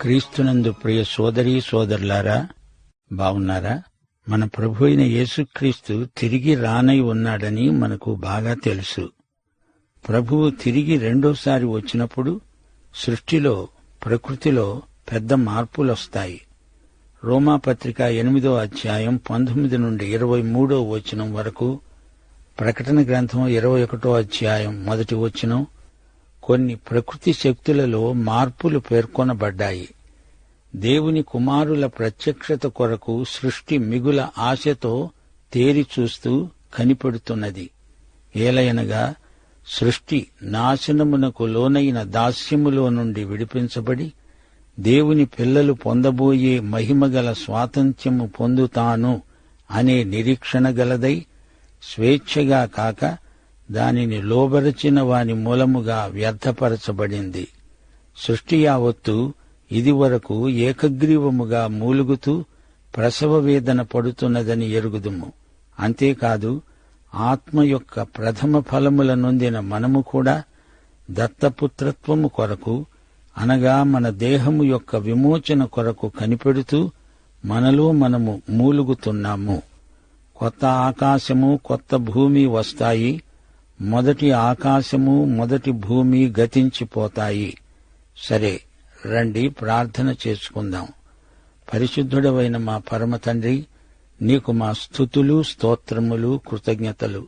క్రీస్తునందు ప్రియ సోదరీ సోదరులారా, బావున్నారా? మన ప్రభు అయిన యేసుక్రీస్తు తిరిగి రానై ఉన్నాడని మనకు బాగా తెలుసు. ప్రభువు తిరిగి రెండోసారి వచ్చినప్పుడు సృష్టిలో, ప్రకృతిలో పెద్ద మార్పులొస్తాయి. రోమాపత్రిక 8వ అధ్యాయం 19 నుండి 23వ వచనం వరకు, ప్రకటన గ్రంథం 21వ అధ్యాయం 1వ వచనం, కొన్ని ప్రకృతి శక్తులలో మార్పులు పేర్కొనబడ్డాయి. దేవుని కుమారుల ప్రత్యక్షత కొరకు సృష్టి మిగుల ఆశతో తేరి చూస్తూ కనిపెడుతున్నది. ఏలయనగా సృష్టి నాశనమునకు లోనైన దాస్యములో నుండి విడిపించబడి దేవుని పిల్లలు పొందబోయే మహిమగల స్వాతంత్ర్యము పొందుతాను అనే నిరీక్షణ గలదై స్వేచ్ఛగా కాక దానిని లోబరచిన వాని మూలముగా వ్యర్థపరచబడింది. సృష్టి యావత్తు ఇదివరకు ఏకగ్రీవముగా మూలుగుతూ ప్రసవ వేదన పడుతున్నదని ఎరుగుదుము. అంతేకాదు, ఆత్మ యొక్క ప్రథమ ఫలముల నొందిన మనము కూడా దత్తపుత్రత్వము కొరకు, అనగా మన దేహము యొక్క విమోచన కొరకు కనిపెడుతూ మనలో మనము మూలుగుతున్నాము. కొత్త ఆకాశము, కొత్త భూమి వస్తాయి. మొదటి ఆకాశము, మొదటి భూమి గతించిపోతాయి. సరే, రండి ప్రార్థన చేసుకుందాం. పరిశుద్ధుడవైన మా పరమ తండ్రి, నీకు మా స్తుతులు, స్తోత్రములు, కృతజ్ఞతలు.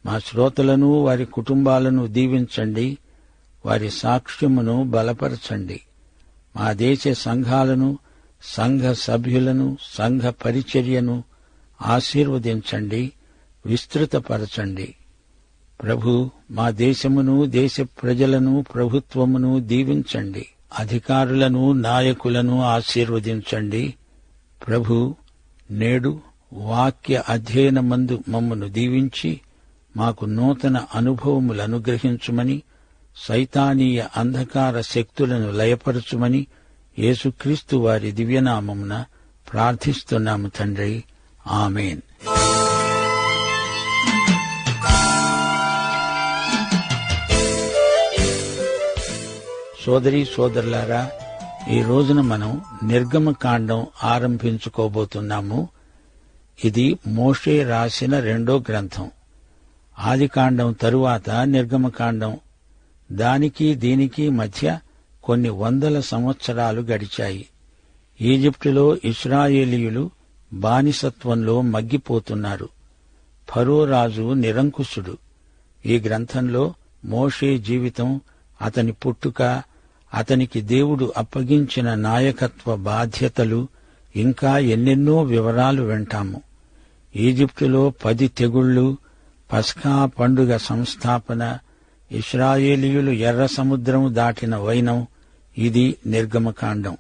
మా శ్రోతలను, వారి కుటుంబాలను దీవించండి. వారి సాక్ష్యమును బలపరచండి. మా దేశ సంఘాలను, సంఘ సభ్యులను, సంఘ పరిచర్యను ఆశీర్వదించండి, విస్తృతపరచండి. ప్రభు, మా దేశమును, దేశ ప్రజలను, ప్రభుత్వమును దీవించండి. అధికారులను, నాయకులను ఆశీర్వదించండి. ప్రభు, నేడు వాక్య అధ్యయనమందు మమ్మను దీవించి మాకు నూతన అనుభవములు అనుగ్రహించుమని, సైతానీయ అంధకార శక్తులను లయపరచుమని యేసుక్రీస్తు వారి దివ్యనామమున ప్రార్థిస్తున్నాము తండ్రి. ఆమేన్. సోదరీ సోదరులారా, ఈ రోజున మనం నిర్గమకాండం ఆరంభించుకోబోతున్నాము. ఇది మోషే రాసిన 2వ గ్రంథం. ఆదికాండం తరువాత నిర్గమకాండం. దానికి దీనికి మధ్య కొన్ని వందల సంవత్సరాలు గడిచాయి. ఈజిప్టులో ఇశ్రాయేలీయులు బానిసత్వంలో మగ్గిపోతున్నారు. ఫరో రాజు నిరంకుశుడు. ఈ గ్రంథంలో మోషే జీవితం, అతని పుట్టుక, అతనికి దేవుడు అప్పగించిన నాయకత్వ బాధ్యతలు, ఇంకా ఎన్నెన్నో వివరాలు వింటాము. ఈజిప్టులో 10 తెగుళ్లు, పస్కా పండుగ సంస్థాపన, ఇశ్రాయేలీయులు ఎర్ర సముద్రం దాటిన వైనం, ఇది నిర్గమకాండం.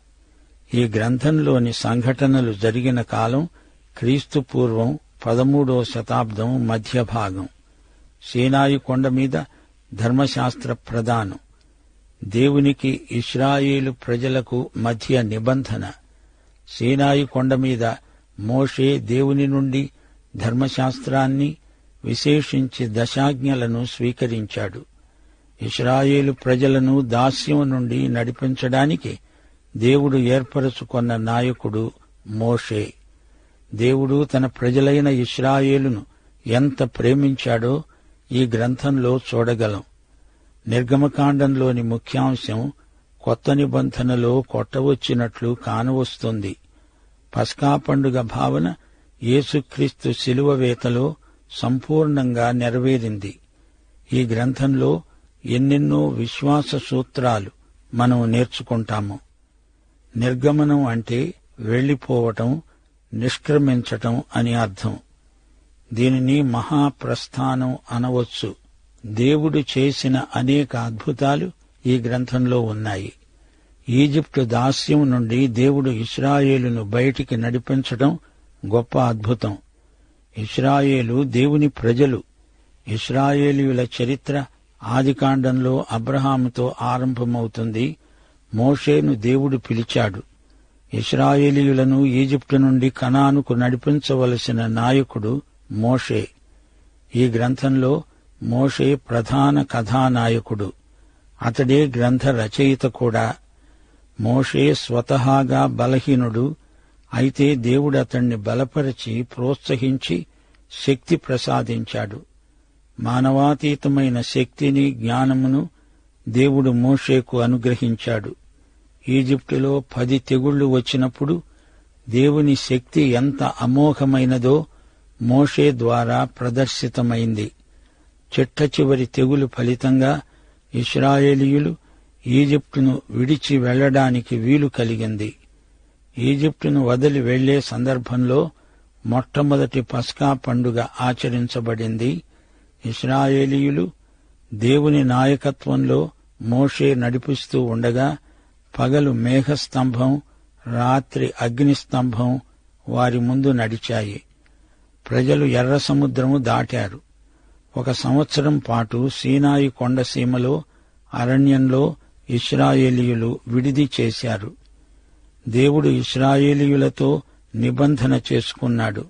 ఈ గ్రంథంలోని సంఘటనలు జరిగిన కాలం క్రీస్తు పూర్వం 13వ శతాబ్దం మధ్యభాగం. సీనాయి కొండ మీద ధర్మశాస్త్ర ప్రదానం, దేవునికి ఇశ్రాయేలు ప్రజలకు మధ్య నిబంధన. సీనాయి కొండ మీద మోషే దేవుని నుండి ధర్మశాస్త్రాన్ని, విశేషించి దశాజ్ఞలను స్వీకరించాడు. ఇశ్రాయేలు ప్రజలను దాస్యం నుండి నడిపించడానికి దేవుడు ఏర్పరచుకొన్న నాయకుడు మోషే. దేవుడు తన ప్రజలైన ఇశ్రాయేలును ఎంత ప్రేమించాడో ఈ గ్రంథంలో చూడగలం. నిర్గమకాండంలోని ముఖ్యాంశం కొత్త నిబంధనలో కొట్టవచ్చినట్లు కానవస్తుంది. పస్కా పండుగ భావన యేసుక్రీస్తు శిలువ వేతలో సంపూర్ణంగా నెరవేరింది. ఈ గ్రంథంలో ఎన్నెన్నో విశ్వాస సూత్రాలు మనం నేర్చుకుంటాము. నిర్గమనం అంటే వెళ్లిపోవటం, నిష్క్రమించటం అని అర్థం. దీనిని మహాప్రస్థానం అనవచ్చు. దేవుడు చేసిన అనేక అద్భుతాలు ఈ గ్రంథంలో ఉన్నాయి. ఈజిప్టు దాస్యం నుండి దేవుడు ఇశ్రాయేలును బయటికి నడిపించడం గొప్ప అద్భుతం. ఇశ్రాయేలు దేవుని ప్రజలు. ఇశ్రాయేలీయుల చరిత్ర ఆదికాండంలో అబ్రహాముతో ఆరంభమవుతుంది. మోషేను దేవుడు పిలిచాడు. ఇశ్రాయేలీయులను ఈజిప్టు నుండి కనానుకు నడిపించవలసిన నాయకుడు మోషే. ఈ గ్రంథంలో మోషే ప్రధాన కథానాయకుడు. అతడే గ్రంథ రచయిత కూడా. మోషే స్వతహాగా బలహీనుడు. అయితే దేవుడు అతణ్ణి బలపరిచి ప్రోత్సహించి శక్తి ప్రసాదించాడు. మానవాతీతమైన శక్తిని, జ్ఞానమును దేవుడు మోషేకు అనుగ్రహించాడు. ఈజిప్టులో 10 తెగుళ్లు వచ్చినప్పుడు దేవుని శక్తి ఎంత అమోఘమైనదో మోషే ద్వారా ప్రదర్శితమైంది. చిట్టచివరి తెగులు ఫలితంగా ఇశ్రాయేలీయులు ఈజిప్టును విడిచి వెళ్లడానికి వీలు కలిగింది. ఈజిప్టును వదిలి వెళ్లే సందర్భంలో మొట్టమొదటి పస్కా పండుగ ఆచరించబడింది. ఇశ్రాయేలీయులు దేవుని నాయకత్వంలో మోషే నడిపిస్తూ ఉండగా పగలు మేఘస్తంభం, రాత్రి అగ్నిస్తంభం వారి ముందు నడిచాయి. ప్రజలు ఎర్ర సముద్రము దాటారు. 1 సంవత్సరం పాటు సీనాయి కొండసీమలో, అరణ్యంలో ఇశ్రాయేలీయులు విడిది చేశారు. దేవుడు ఇశ్రాయేలీయులతో నిబంధన చేసుకున్నాడు.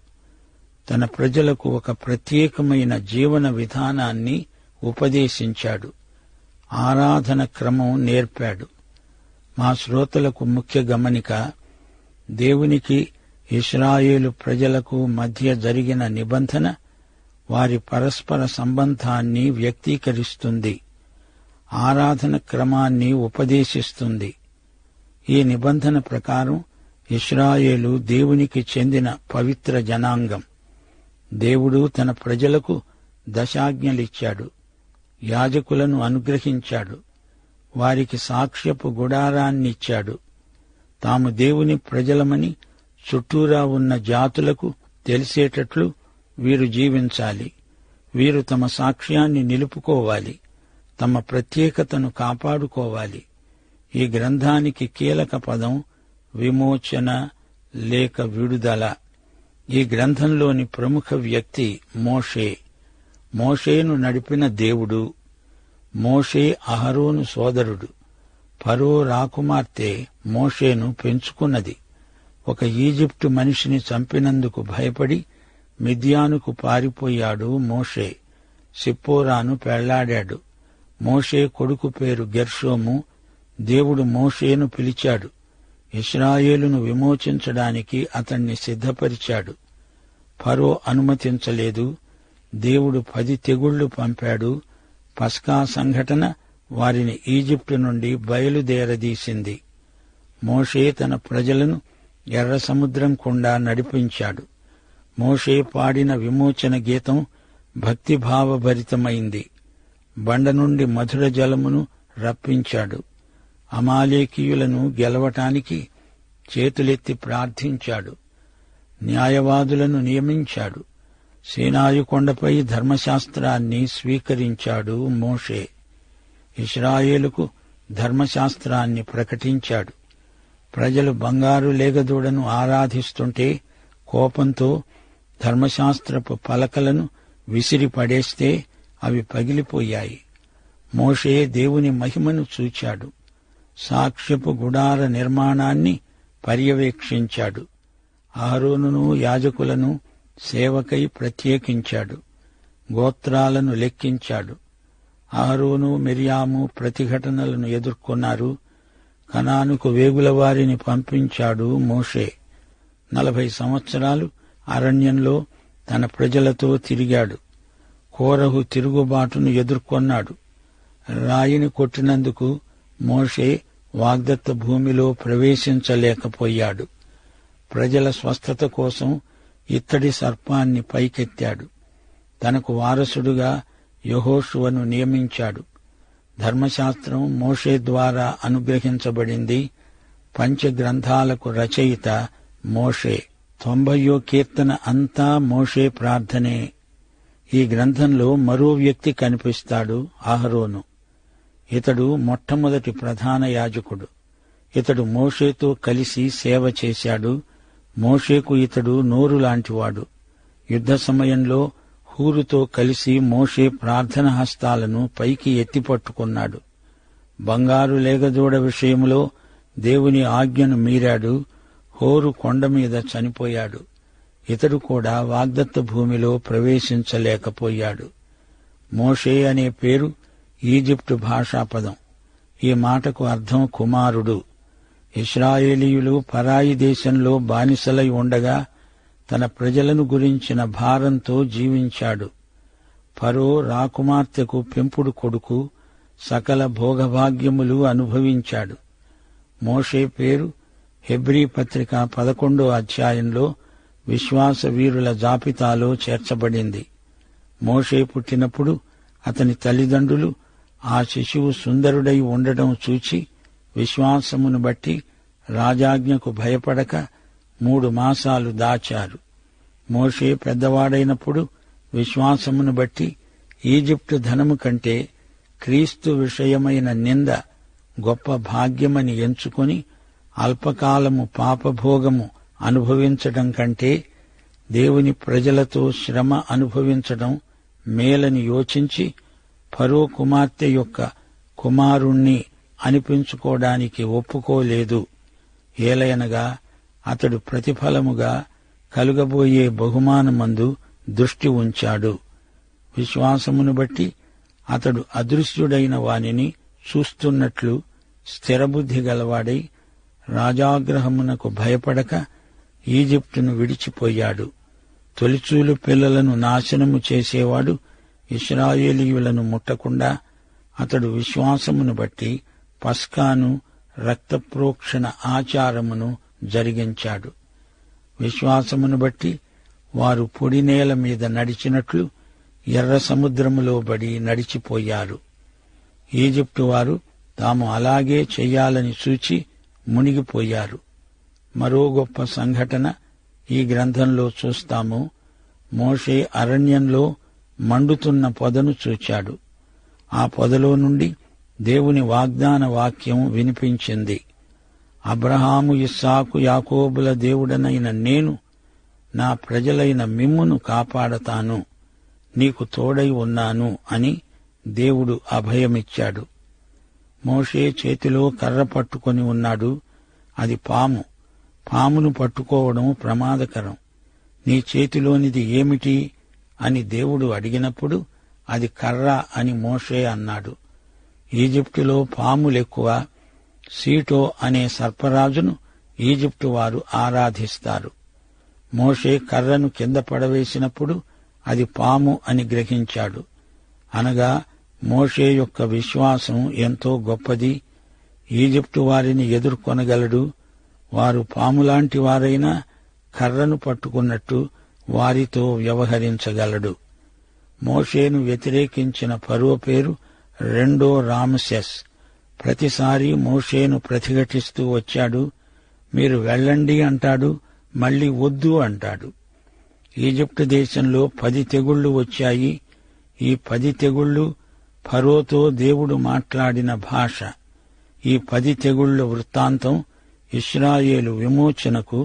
తన ప్రజలకు ఒక ప్రత్యేకమైన జీవన విధానాన్ని ఉపదేశించాడు. ఆరాధన క్రమం నేర్పాడు. మా శ్రోతలకు ముఖ్య గమనిక, దేవునికి ఇశ్రాయేలు ప్రజలకు మధ్య జరిగిన నిబంధన వారి పరస్పర సంబంధాన్ని వ్యక్తీకరిస్తుంది. ఆరాధన క్రమాన్ని ఉపదేశిస్తుంది. ఈ నిబంధన ప్రకారం ఇశ్రాయేలు దేవునికి చెందిన పవిత్ర జనాంగం. దేవుడు తన ప్రజలకు దశాజ్ఞలిచ్చాడు. యాజకులను అనుగ్రహించాడు. వారికి సాక్ష్యపు గుడారాన్నిచ్చాడు. తాము దేవుని ప్రజలమని చుట్టూరా ఉన్న జాతులకు తెలిసేటట్లు వీరు జీవించాలి. వీరు తమ సాక్ష్యాన్ని నిలుపుకోవాలి. తమ ప్రత్యేకతను కాపాడుకోవాలి. ఈ గ్రంథానికి కీలక పదం విమోచన లేక విడుదల. ఈ గ్రంథంలోని ప్రముఖ వ్యక్తి మోషే. మోషేను నడిపిన దేవుడు. మోషే అహరోను సోదరుడు. ఫరో రాకుమార్తె మోషేను పెంచుకున్నది. ఒక ఈజిప్టు మనిషిని చంపినందుకు భయపడి మిద్యానుకు పారిపోయాడు మోషే. సిప్పోరాను పెళ్లాడాడు. మోషే కొడుకు పేరు గెర్షోము. దేవుడు మోషేను పిలిచాడు. ఇశ్రాయేలును విమోచించడానికి అతణ్ణి సిద్ధపరిచాడు. ఫరో అనుమతించలేదు. దేవుడు 10 తెగుళ్లు పంపాడు. పస్కా సంఘటన వారిని ఈజిప్టు నుండి బయలుదేరదీసింది. మోషే తన ప్రజలను ఎర్ర సముద్రం గుండా నడిపించాడు. మోషే పాడిన విమోచన గీతం భక్తిభావభరితమైంది. బండ నుండి మధుర జలమును రప్పించాడు. అమాలేకీయులను గెలవటానికి చేతులెత్తి ప్రార్థించాడు. న్యాయవాదులను నియమించాడు. సీనాయి కొండపై ధర్మశాస్త్రాన్ని స్వీకరించాడు మోషే. ఇశ్రాయేలుకు ధర్మశాస్త్రాన్ని ప్రకటించాడు. ప్రజలు బంగారు లేగదూడను ఆరాధిస్తుంటే కోపంతో ధర్మశాస్త్రపు పలకలను విసిరి పడేస్తే అవి పగిలిపోయాయి. మోషే దేవుని మహిమను చూచాడు. సాక్ష్యపు గుడార నిర్మాణాన్ని పర్యవేక్షించాడు. అహరోనును యాజకులను సేవకై ప్రత్యేకించాడు. గోత్రాలను లెక్కించాడు. అహరోను మిర్యాము ప్రతిఘటనలను ఎదుర్కొన్నారు. కనానుకు వేగుల వారిని పంపించాడు మోషే. 40 సంవత్సరాలు అరణ్యంలో తన ప్రజలతో తిరిగాడు. కోరహు తిరుగుబాటును ఎదుర్కొన్నాడు. రాయిని కొట్టినందుకు మోషే వాగ్దత్త భూమిలో ప్రవేశించలేకపోయాడు. ప్రజల స్వస్థత కోసం ఇత్తడి సర్పాన్ని పైకెత్తాడు. తనకు వారసుడుగా యెహోషువను నియమించాడు. ధర్మశాస్త్రం మోషే ద్వారా అనుగ్రహించబడింది. పంచగ్రంథాలకు రచయిత మోషే. 90వ కీర్తన అంతా మోషే ప్రార్థనే. ఈ గ్రంథంలో మరో వ్యక్తి కనిపిస్తాడు, అహరోను. ఇతడు మొట్టమొదటి ప్రధాన యాజకుడు. ఇతడు మోషేతో కలిసి సేవ చేశాడు. మోషేకు ఇతడు నోరు లాంటివాడు. యుద్ధ సమయంలో హూరుతో కలిసి మోషే ప్రార్థన హస్తాలను పైకి ఎత్తిపట్టుకున్నాడు. బంగారు లేగదూడ విషయంలో దేవుని ఆజ్ఞను మీరాడు. హోరు కొండ మీద చనిపోయాడు. ఇతడు కూడా వాగ్దత్త భూమిలో ప్రవేశించలేకపోయాడు. మోషే అనే పేరు ఈజిప్టు భాషాపదం. ఈ మాటకు అర్థం కుమారుడు. ఇశ్రాయేలీయులు పరాయి దేశంలో బానిసలై ఉండగా తన ప్రజలను గురించిన భారంతో జీవించాడు. ఫరో రాకుమార్తెకు పెంపుడు కొడుకు, సకల భోగభాగ్యములు అనుభవించాడు. మోషే పేరు హెబ్రీ పత్రిక 11వ అధ్యాయంలో విశ్వాస వీరుల జాబితాలో చేర్చబడింది. మోషే పుట్టినప్పుడు అతని తల్లిదండ్రులు ఆ శిశువు సుందరుడై ఉండడం చూచి విశ్వాసమును బట్టి రాజాజ్ఞకు భయపడక 3 మాసాలు దాచారు. మోషే పెద్దవాడైనప్పుడు విశ్వాసమును బట్టి ఈజిప్టు ధనము కంటే క్రీస్తు విషయమైన నింద గొప్ప భాగ్యమని ఎంచుకొని అల్పకాలము పాపభోగము అనుభవించడం కంటే దేవుని ప్రజలతో శ్రమ అనుభవించడం మేలని యోచించి ఫరో కుమార్తె యొక్క కుమారుణ్ణి అనిపించుకోవడానికి ఒప్పుకోలేదు. ఏలయనగా అతడు ప్రతిఫలముగా కలుగబోయే బహుమానమందు దృష్టి ఉంచాడు. విశ్వాసమును బట్టి అతడు అదృశ్యుడైన వానిని చూస్తున్నట్లు స్థిరబుద్ధి గలవాడై రాజాగ్రహమునకు భయపడక ఈజిప్టును విడిచిపోయాడు. తొలిచూలు పిల్లలను నాశనము చేసేవాడు ఇశ్రాయేలీయులను ముట్టకుండా అతడు విశ్వాసమును బట్టి పస్కాను, రక్తప్రోక్షణ ఆచారమును జరిగించాడు. విశ్వాసమును బట్టి వారు పొడినేల మీద నడిచినట్లు ఎర్ర సముద్రములో బడి నడిచిపోయారు. ఈజిప్టు వారు తాము అలాగే చెయ్యాలని చూచి మునిగిపోయారు. మరో గొప్ప సంఘటన ఈ గ్రంథంలో చూస్తాము. మోషే అరణ్యంలో మండుతున్న పొదను చూచాడు. ఆ పొదలో నుండి దేవుని వాగ్దాన వాక్యం వినిపించింది. అబ్రహాము, ఇస్సాకు, యాకోబుల దేవుడనైన నేను నా ప్రజలైన మిమ్మును కాపాడతాను, నీకు తోడై ఉన్నాను అని దేవుడు అభయమిచ్చాడు. మోషే చేతిలో కర్ర పట్టుకొని ఉన్నాడు. అది పాము. పామును పట్టుకోవడం ప్రమాదకరం. నీ చేతిలోనిది ఏమిటి అని దేవుడు అడిగినప్పుడు అది కర్ర అని మోషే అన్నాడు. ఈజిప్టులో పాములెక్కువ. సీటో అనే సర్పరాజును ఈజిప్టు వారు ఆరాధిస్తారు. మోషే కర్రను కింద పడవేసినప్పుడు అది పాము అని గ్రహించాడు. అనగా మోషే యొక్క విశ్వాసం ఎంతో గొప్పది. ఈజిప్టు వారిని ఎదుర్కొనగలడు. వారు పాములాంటి వారైనా కర్రను పట్టుకున్నట్టు వారితో వ్యవహరించగలడు. మోషేను వ్యతిరేకించిన ఫరో పేరు రెండో రామసెస్. ప్రతిసారి మోషేను ప్రతిఘటిస్తూ వచ్చాడు. మీరు వెళ్ళండి అంటాడు, మళ్లీ వద్దు అంటాడు. ఈజిప్టు దేశంలో 10 తెగుళ్లు వచ్చాయి. ఈ 10 తెగుళ్లు ఫరోతో దేవుడు మాట్లాడిన భాష. ఈ 10 తెగుళ్ల వృత్తాంతం ఇశ్రాయేలు విమోచనకు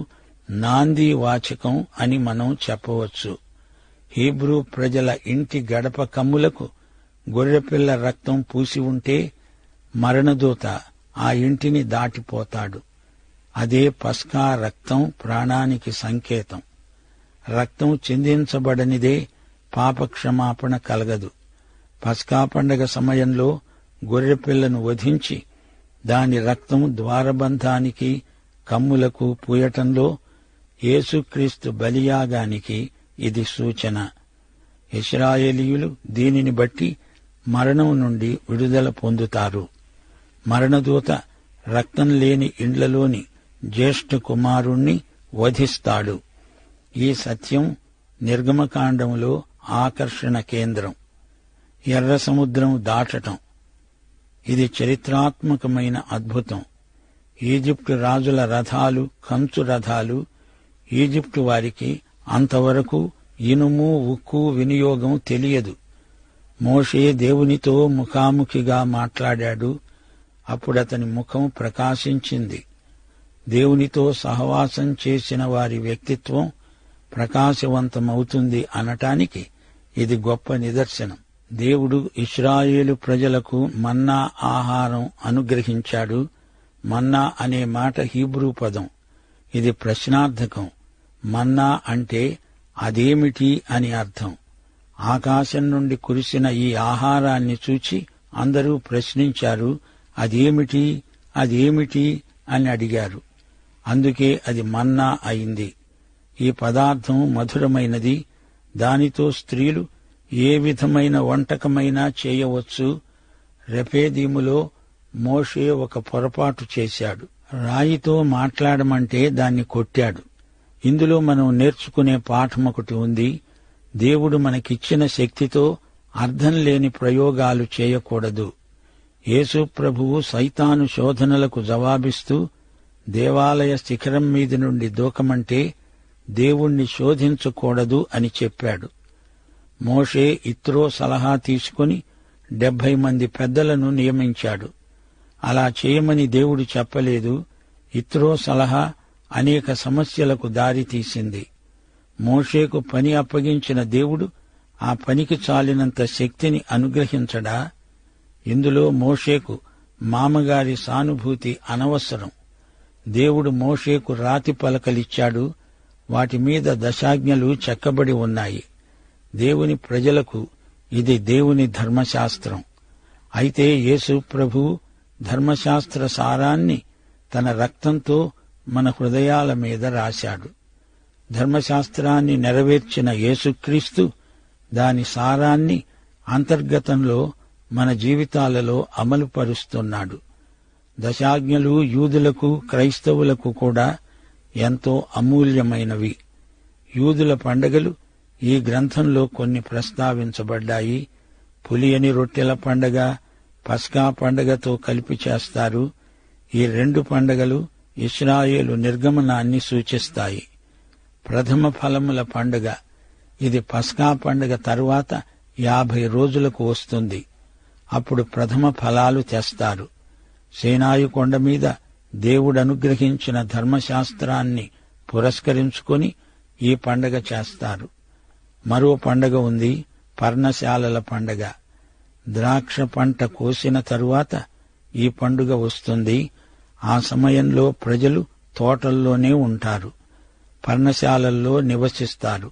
నాంది వాచకం అని మనం చెప్పవచ్చు. హీబ్రూ ప్రజల ఇంటి గడప కమ్ములకు గొర్రెపిల్ల రక్తం పూసి ఉంటే మరణదూత ఆ ఇంటిని దాటిపోతాడు. అదే పస్కా రక్తం ప్రాణానికి సంకేతం. రక్తం చిందించబడనిదే పాపక్షమాపణ కలగదు. పస్కా పండగ సమయంలో గొర్రెపిల్లను వధించి దాని రక్తం ద్వారబంధానికి, కమ్ములకు పూయటంలో యేసుక్రీస్తు బలియాగానికి ఇది సూచన. ఇశ్రాయేలీయులు దీనిని బట్టి మరణం నుండి విడుదల పొందుతారు. మరణదూత రక్తం లేని ఇండ్లలోని జ్యేష్ఠ కుమారుణ్ణి వధిస్తాడు. ఈ సత్యం నిర్గమకాండంలో ఆకర్షణ కేంద్రం. ఎర్ర సముద్రం దాటటం ఇది చరిత్రాత్మకమైన అద్భుతం. ఈజిప్టు రాజుల రథాలు, కంచు రథాలు. ఈజిప్టు వారికి అంతవరకు ఇనుము, ఉక్కు వినియోగం తెలియదు. మోషే దేవునితో ముఖాముఖిగా మాట్లాడాడు. అప్పుడతని ముఖం ప్రకాశించింది. దేవునితో సహవాసం చేసిన వారి వ్యక్తిత్వం ప్రకాశవంతమవుతుంది అనటానికి ఇది గొప్ప నిదర్శనం. దేవుడు ఇశ్రాయేలు ప్రజలకు మన్నా ఆహారం అనుగ్రహించాడు. మన్నా అనే మాట హీబ్రూ పదం. ఇది ప్రశ్నార్థకం. మన్నా అంటే అదేమిటి అని అర్థం. ఆకాశం నుండి కురిసిన ఈ ఆహారాన్ని చూచి అందరూ ప్రశ్నించారు, అదేమిటి అదేమిటి అని అడిగారు. అందుకే అది మన్నా అయింది. ఈ పదార్థం మధురమైనది. దానితో స్త్రీలు ఏ విధమైన వంటకమైనా చేయవచ్చు. రెఫీదీములో మోషే ఒక పొరపాటు చేశాడు. రాయితో మాట్లాడమంటే దాన్ని కొట్టాడు. ఇందులో మనం నేర్చుకునే పాఠమొకటి ఉంది. దేవుడు మనకిచ్చిన శక్తితో అర్థం లేని ప్రయోగాలు చేయకూడదు. యేసు ప్రభువు సైతాను శోధనలకు జవాబిస్తూ దేవాలయ శిఖరం మీది నుండి దూకమంటే దేవుణ్ణి శోధించకూడదు అని చెప్పాడు. మోషే ఇత్రో సలహా తీసుకుని 70 మంది పెద్దలను నియమించాడు. అలా చేయమని దేవుడు చెప్పలేదు. ఇత్రో సలహా అనేక సమస్యలకు దారితీసింది. మోషేకు పని అప్పగించిన దేవుడు ఆ పనికి చాలినంత శక్తిని అనుగ్రహించడా? ఇందులో మోషేకు మామగారి సానుభూతి అనవసరం. దేవుడు మోషేకు రాతి పలకలిచ్చాడు. వాటి మీద దశాజ్ఞలు చెక్కబడి ఉన్నాయి. దేవుని ప్రజలకు ఇది దేవుని ధర్మశాస్త్రం. అయితే యేసు ప్రభువు ధర్మశాస్త్ర సారాన్ని తన రక్తంతో మన హృదయాల మీద రాశాడు. ధర్మశాస్త్రాన్ని నెరవేర్చిన యేసుక్రీస్తు దాని సారాన్ని అంతర్గతంలో మన జీవితాలలో అమలుపరుస్తున్నాడు. దశాజ్ఞలు యూదులకు క్రైస్తవులకు కూడా ఎంతో అమూల్యమైనవి. యూదుల పండగలు ఈ గ్రంథంలో కొన్ని ప్రస్తావించబడ్డాయి. పులియని రొట్టెల పండగ, పస్కా పండగతో కలిపి చేస్తారు. ఈ 2 పండగలు ఇశ్రాయేలు నిర్గమనాన్ని సూచిస్తాయి. ప్రథమ ఫలముల పండుగ ఇది పస్కా పండుగ తరువాత 50 రోజులకు వస్తుంది. అప్పుడు ప్రథమ ఫలాలు తెస్తారు. సీనాయి కొండ మీద దేవుడనుగ్రహించిన ధర్మశాస్త్రాన్ని పురస్కరించుకొని ఈ పండగ చేస్తారు. మరో పండగ ఉంది, పర్ణశాలల పండగ. ద్రాక్ష పంట కోసిన తరువాత ఈ పండుగ వస్తుంది. ఆ సమయంలో ప్రజలు తోటల్లోనే ఉంటారు, పర్ణశాలల్లో నివసిస్తారు.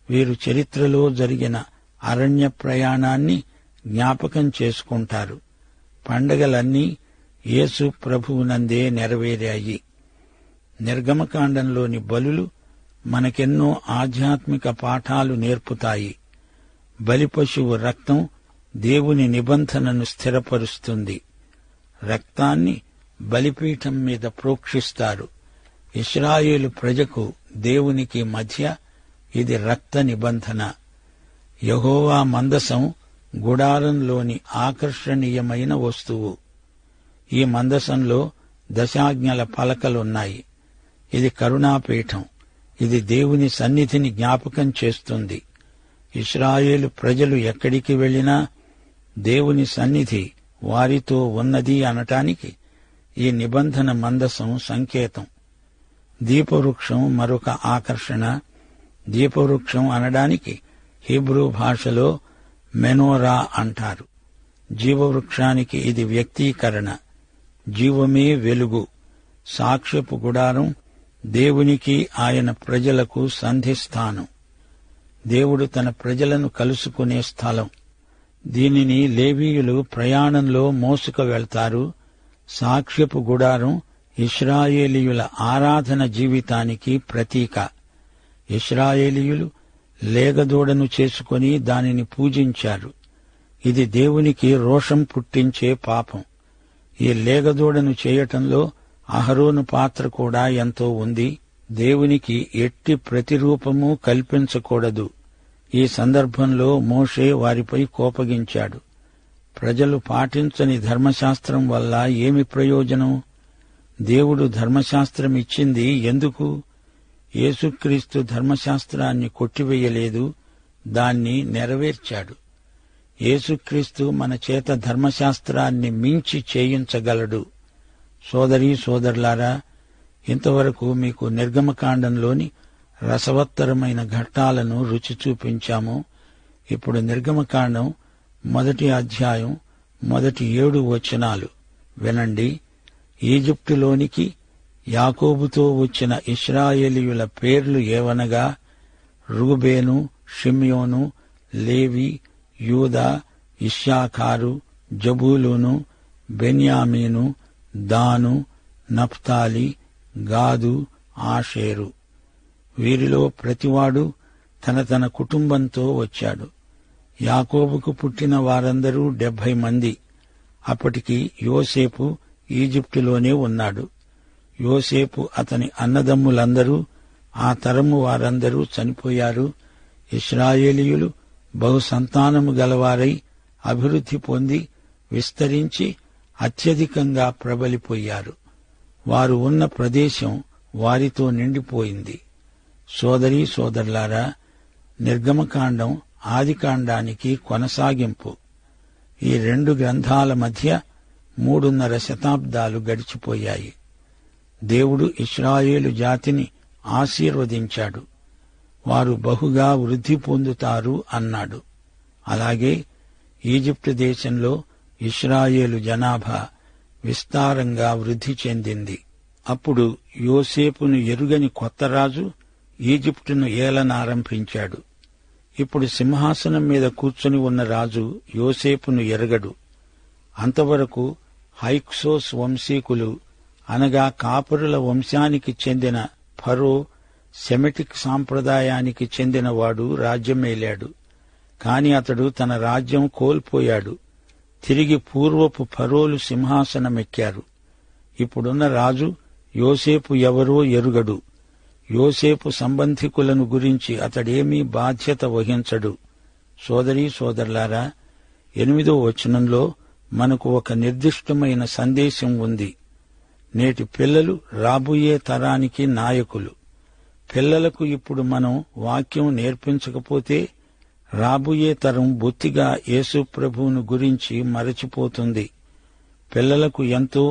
వీరు చరిత్రలో జరిగిన అరణ్య ప్రయాణాన్ని జ్ఞాపకం చేసుకుంటారు. పండగలన్నీ యేసు ప్రభువునందే నెరవేరాయి. నిర్గమకాండంలోని బలులు మనకెన్నో ఆధ్యాత్మిక పాఠాలు నేర్పుతాయి. బలిపశువు రక్తం దేవుని నిబంధనను స్థిరపరుస్తుంది. రక్తాన్ని బలిపీఠం మీద ప్రోక్షిస్తారు. ఇశ్రాయేలు ప్రజకు దేవునికి మధ్య ఇది రక్త నిబంధన. యెహోవా మందసం గుడారంలోని ఆకర్షణీయమైన వస్తువు. ఈ మందసంలో దశాజ్ఞల పలకలున్నాయి. ఇది కరుణాపీఠం. ఇది దేవుని సన్నిధిని జ్ఞాపకం చేస్తుంది. ఇశ్రాయేలు ప్రజలు ఎక్కడికి వెళ్లినా దేవుని సన్నిధి వారితో ఉన్నది అనటానికి ఈ నిబంధన మందసం సంకేతం. దీపవృక్షం మరొక ఆకర్షణ. దీపవృక్షం అనడానికి హీబ్రూ భాషలో మెనోరా అంటారు. జీవవృక్షానికి ఇది వ్యక్తీకరణ. జీవమే వెలుగు. సాక్ష్యపు గుడారం దేవునికి ఆయన ప్రజలకు సంధిస్థానం. దేవుడు తన ప్రజలను కలుసుకునే స్థలం. దీనిని లేవీయులు ప్రయాణంలో మోసుకు వెళ్తారు. సాక్ష్యపు గుడారం ఇశ్రాయేలీయుల ఆరాధన జీవితానికి ప్రతీక. ఇశ్రాయేలీయులు లేగదూడను చేసుకుని దానిని పూజించారు. ఇది దేవునికి రోషం పుట్టించే పాపం. ఈ లేగదూడను చేయటంలో అహరోను పాత్ర కూడా ఎంతో ఉంది. దేవునికి ఎట్టి ప్రతిరూపము కల్పించకూడదు. ఈ సందర్భంలో మోషే వారిపై కోపగించాడు. ప్రజలు పాటించని ధర్మశాస్త్రం వల్ల ఏమి ప్రయోజనం? దేవుడు ధర్మశాస్త్రం ఇచ్చింది ఎందుకు? యేసుక్రీస్తు ధర్మశాస్త్రాన్ని కొట్టివేయలేదు, దాన్ని నెరవేర్చాడు. యేసుక్రీస్తు మన చేత ధర్మశాస్త్రాన్ని మించి చేయించగలడు. సోదరీ సోదరులారా, ఇంతవరకు మీకు నిర్గమకాండంలోని రసవత్తరమైన ఘట్టాలను రుచి చూపించాము. ఇప్పుడు నిర్గమకాండం 1వ అధ్యాయం 7 వచనాలు వినండి. ఈజిప్టులోనికి యాకోబుతో వచ్చిన ఇశ్రాయేలీయుల పేర్లు ఏవనగా రూబేను, షిమ్యోను, లేవి, యూదా, ఇశ్శాఖారు, జబూలూను, బెన్యామీను, దాను, నఫ్తాలి, గాదు, ఆషేరు. వీరిలో ప్రతివాడు తన తన కుటుంబంతో వచ్చాడు. యాకోబుకు పుట్టిన వారందరూ 70 మంది. అప్పటికి యోసేపు ఈజిప్టులోనే ఉన్నాడు. యోసేపు అతని అన్నదమ్ములందరూ, ఆ తరము వారందరూ చనిపోయారు. ఇశ్రాయేలీయులు బహుసంతానము గలవారై అభివృద్ధి పొంది విస్తరించి అత్యధికంగా ప్రబలిపోయారు. వారు ఉన్న ప్రదేశం వారితో నిండిపోయింది. సోదరీ సోదరులారా, నిర్గమకాండం ఆదికాండానికి కొనసాగింపు. ఈ 2 గ్రంథాల మధ్య 3.5 శతాబ్దాలు గడిచిపోయాయి. దేవుడు ఇశ్రాయేలు జాతిని ఆశీర్వదించాడు. వారు బహుగా వృద్ధి పొందుతారు అన్నాడు. అలాగే ఈజిప్టు దేశంలో ఇశ్రాయేలు జనాభా విస్తారంగా వృద్ధి చెందింది. అప్పుడు యోసేపును ఎరుగని కొత్త రాజు ఈజిప్టును ఏలనారంభించాడు. ఇప్పుడు సింహాసనం మీద కూర్చుని ఉన్న రాజు యోసేపును ఎరగడు. అంతవరకు హైక్సోస్ వంశీకులు అనగా కాపరుల వంశానికి చెందిన ఫరో సెమిటిక్ సాంప్రదాయానికి చెందినవాడు రాజ్యమేలాడు. కాని అతడు తన రాజ్యం కోల్పోయాడు. తిరిగి పూర్వపు ఫరోలు సింహాసనమెక్కారు. ఇప్పుడున్న రాజు యోసేపు ఎవరో ఎరుగడు. యోసేపు సంబంధికులను గురించి అతడేమీ బాధ్యత వహించడు. సోదరీ సోదరులారా, 8వ వచనంలో మనకు ఒక నిర్దిష్టమైన సందేశం ఉంది. నేటి పిల్లలు రాబోయే తరానికి నాయకులు. పిల్లలకు ఇప్పుడు మనం వాక్యం నేర్పించకపోతే రాబోయే తరం బొత్తిగా యేసు ప్రభువును గురించి మరచిపోతుంది. పిల్లలకు ఎంతో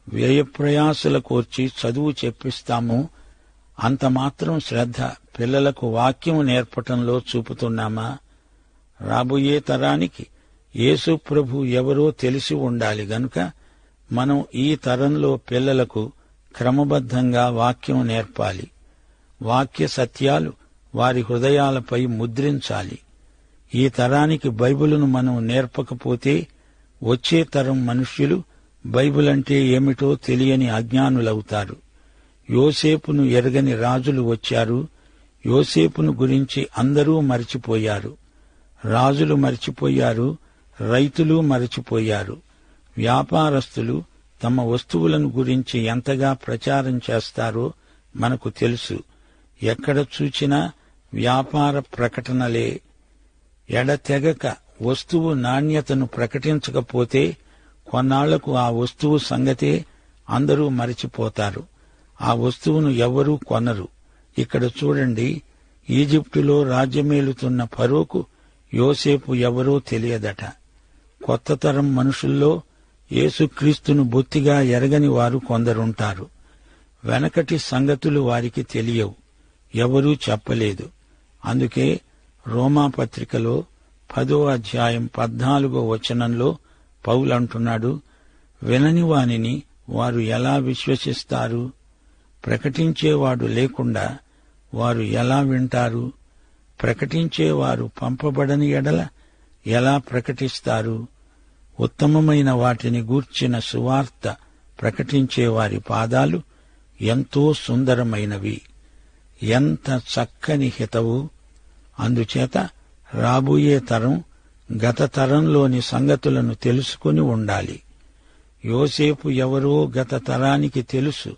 వ్యయప్రయాసల కోర్చి చదువు చెప్పిస్తాము. అంత మాత్రం శ్రద్ధ పిల్లలకు వాక్యం నేర్పటంలో చూపుతున్నామా? రాబోయే తరానికి యేసు ప్రభు ఎవరో తెలిసి ఉండాలి గనుక మనం ఈ తరంలో పిల్లలకు క్రమబద్ధంగా వాక్యం నేర్పాలి. వాక్య సత్యాలు వారి హృదయాలపై ముద్రించాలి. ఈ తరానికి బైబిలును మనం నేర్పకపోతే వచ్చే తరం మనుష్యులు బైబిల్ అంటే ఏమిటో తెలియని అజ్ఞానులవుతారు. యోసేపును ఎరగని రాజులు వచ్చారు. యోసేపును గురించి అందరూ మరిచిపోయారు. రాజులు మరిచిపోయారు, రైతులు మరిచిపోయారు. వ్యాపారస్తులు తమ వస్తువులను గురించి ఎంతగా ప్రచారం చేస్తారో మనకు తెలుసు. ఎక్కడ చూచినా వ్యాపార ప్రకటనలే. ఎడతెగక వస్తువు నాణ్యతను ప్రకటించకపోతే కొన్నాళ్లకు ఆ వస్తువు సంగతే అందరూ మరిచిపోతారు. ఆ వస్తువును ఎవరూ కొనరు. ఇక్కడ చూడండి, ఈజిప్టులో రాజ్యమేలుతున్న ఫరోకు యోసేపు ఎవరో తెలియదట. కొత్త తరం మనుషుల్లో యేసుక్రీస్తును బొత్తిగా ఎరగని వారు కొందరుంటారు. వెనకటి సంగతులు వారికి తెలియవు, ఎవరూ చెప్పలేదు. అందుకే రోమాపత్రికలో 10వ అధ్యాయం 14వ వచనంలో పౌలంటున్నాడు, వినని వానిని వారు ఎలా విశ్వసిస్తారు? ప్రకటించేవాడు లేకుండా వారు ఎలా వింటారు? ప్రకటించేవారు పంపబడని ఎడల ఎలా ప్రకటిస్తారు? ఉత్తమమైన వాటిని గూర్చిన సువార్త ప్రకటించేవారి పాదాలు ఎంతో సుందరమైనవి, ఎంత చక్కని హితవు. అందుచేత రాబోయే తరం గత తరంలోని సంగతులను తెలుసుకుని ఉండాలి. యోసేపు ఎవరో గత తరానికి తెలుసు.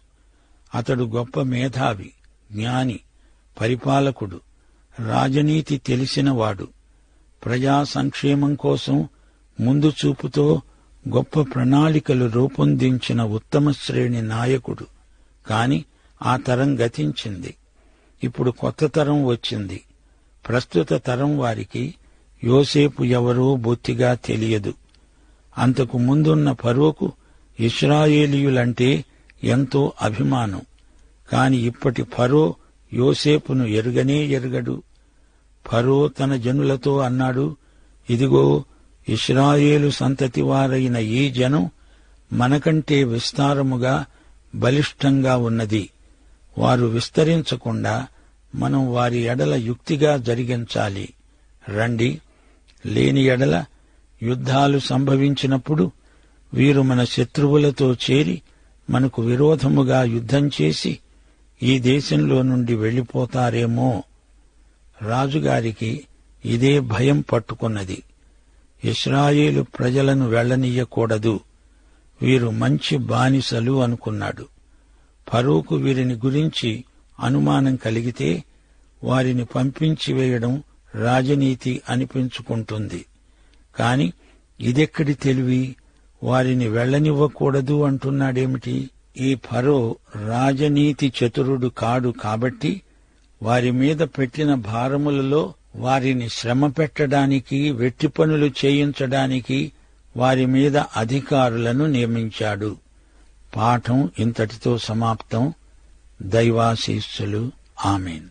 అతడు గొప్ప మేధావి, జ్ఞాని, పరిపాలకుడు, రాజనీతి తెలిసినవాడు. ప్రజా సంక్షేమం కోసం ముందు చూపుతో గొప్ప ప్రణాళికలు రూపొందించిన ఉత్తమ శ్రేణి నాయకుడు. కాని ఆ తరం గతించింది. ఇప్పుడు కొత్త తరం వచ్చింది. ప్రస్తుత తరం వారికి యోసేపు ఎవరో బొత్తిగా తెలియదు. అంతకు ముందున్న ఫరోకు ఇశ్రాయేలీయులంటే ఎంతో అభిమానం. కాని ఇప్పటి ఫరో యోసేపును ఎరుగనే ఎరుగడు. ఫరో తన జనులతో అన్నాడు, ఇదిగో, ఇశ్రాయేలు సంతతి వారైన ఈ జనం మనకంటే విస్తారముగా బలిష్టంగా ఉన్నది. వారు విస్తరించకుండా మనం వారి ఎడల యుక్తిగా జరిగించాలి. రండి, లేని ఎడల యుద్ధాలు సంభవించినప్పుడు వీరు మన శత్రువులతో చేరి మనకు విరోధముగా యుద్ధం చేసి ఈ దేశంలో నుండి వెళ్లిపోతారేమో. రాజుగారికి ఇదే భయం పట్టుకున్నది. ఇశ్రాయేలు ప్రజలను వెళ్లనీయకూడదు, వీరు మంచి బానిసలు అనుకున్నాడు. ఫరోకు వీరిని గురించి అనుమానం కలిగితే వారిని పంపించి వేయడం రాజనీతి అనిపించుకుంటుంది. కాని ఇదెక్కడి తెలివి? వారిని వెళ్లనివ్వకూడదు అంటున్నాడేమిటి? ఈ ఫరో రాజనీతి చతురుడు కాడు కాబట్టి వారి మీద పెట్టిన భారములలో వారిని శ్రమ పెట్టడానికి, వెట్టి పనులు చేయించడానికి వారి మీద అధికారులను నియమించాడు. పాఠం ఇంతటితో సమాప్తం. దైవాశీస్సులు. ఆమేన్.